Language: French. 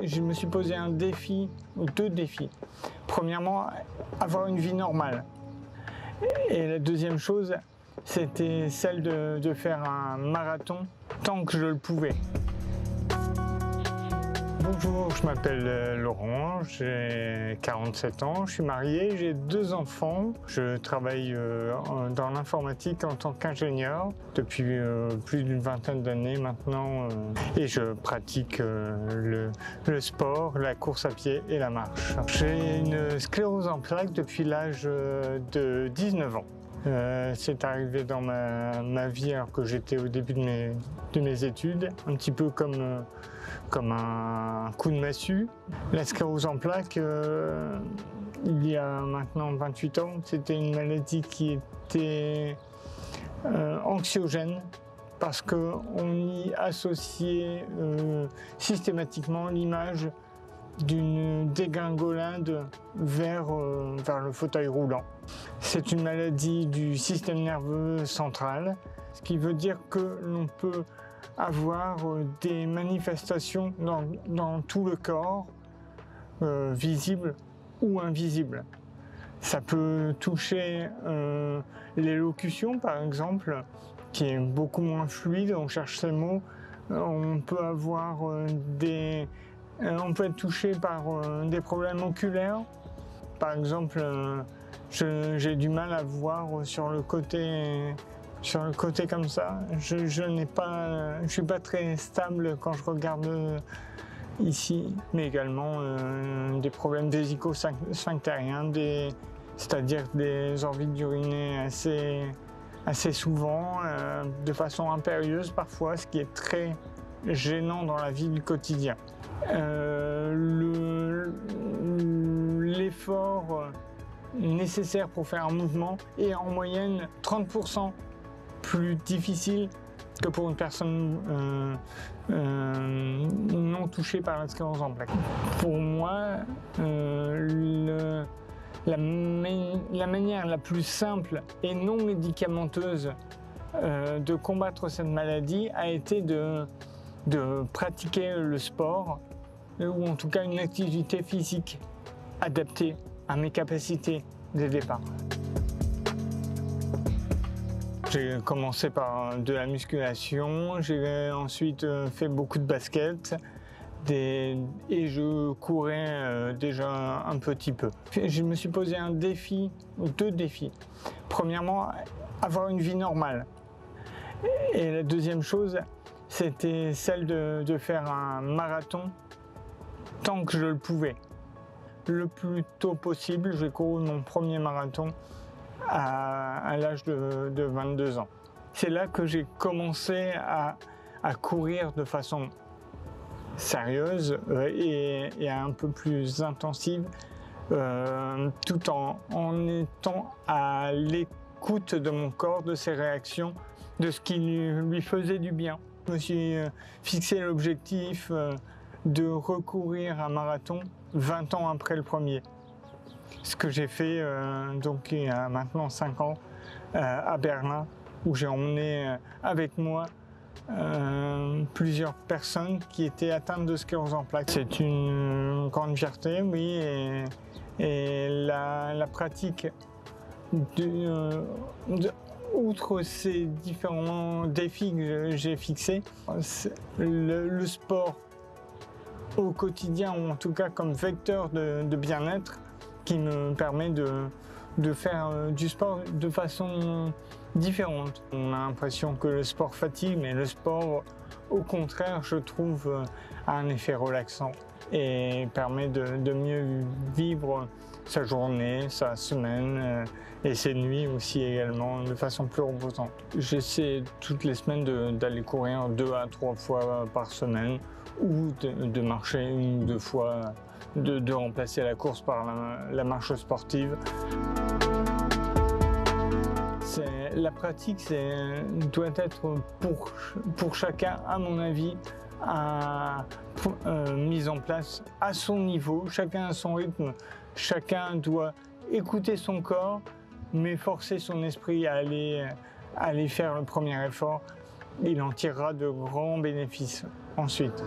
Je me suis posé un défi, ou deux défis. Premièrement, avoir une vie normale. Et la deuxième chose, c'était celle de faire un marathon tant que je le pouvais. Bonjour, je m'appelle Laurent, j'ai 47 ans, je suis marié, j'ai 2 enfants. Je travaille dans l'informatique en tant qu'ingénieur depuis plus d'une vingtaine d'années maintenant et je pratique le sport, la course à pied et la marche. J'ai une sclérose en plaques depuis l'âge de 19 ans. C'est arrivé dans ma vie alors que j'étais au début de mes études, un petit peu comme un coup de massue. La sclérose en plaques, il y a maintenant 28 ans, c'était une maladie qui était anxiogène parce qu'on y associait systématiquement l'image d'une dégringolade vers le fauteuil roulant. C'est une maladie du système nerveux central, ce qui veut dire que l'on peut avoir des manifestations dans tout le corps, visibles ou invisibles. Ça peut toucher l'élocution par exemple, qui est beaucoup moins fluide, on cherche ces mots. On peut avoir on peut être touché par des problèmes oculaires. Par exemple, j'ai du mal à voir sur le côté comme ça. Je suis pas très stable quand je regarde ici, mais également des problèmes vésico-sphinctériens, c'est-à-dire des envies d'uriner assez souvent, de façon impérieuse parfois, ce qui est très gênant dans la vie du quotidien. L'effort nécessaire pour faire un mouvement est en moyenne 30% plus difficile que pour une personne non touchée par la sclérose en plaques. Pour moi, la manière la plus simple et non médicamenteuse de combattre cette maladie a été de pratiquer le sport ou en tout cas une activité physique adaptée à mes capacités de départ. J'ai commencé par de la musculation, j'ai ensuite fait beaucoup de basket et je courais déjà un petit peu. Je me suis posé un défi, ou deux défis. Premièrement, avoir une vie normale. Et la deuxième chose, c'était celle de faire un marathon tant que je le pouvais. Le plus tôt possible, j'ai couru mon premier marathon à l'âge de 22 ans. C'est là que j'ai commencé à courir de façon sérieuse et un peu plus intensive, tout en étant à l'écoute de mon corps, de ses réactions, de ce qui lui faisait du bien. Je me suis fixé l'objectif de recourir un marathon 20 ans après le premier. Ce que j'ai fait donc il y a maintenant 5 ans à Berlin, où j'ai emmené avec moi plusieurs personnes qui étaient atteintes de sclérose en plaques. C'est une grande fierté, oui, et la pratique outre ces différents défis que j'ai fixés, le sport au quotidien, ou en tout cas comme vecteur de bien-être, qui me permet de faire du sport de façon différente. On a l'impression que le sport fatigue, mais le sport, au contraire, je trouve, a un effet relaxant et permet de mieux vivre sa journée, sa semaine et ses nuits aussi également de façon plus reposante. J'essaie toutes les semaines d'aller courir 2 à 3 fois par semaine ou de marcher 1 ou 2 fois, de remplacer la course par la marche sportive. La pratique doit être pour chacun, à mon avis, mise en place à son niveau, chacun à son rythme, chacun doit écouter son corps, mais forcer son esprit à aller faire le premier effort. Il en tirera de grands bénéfices ensuite.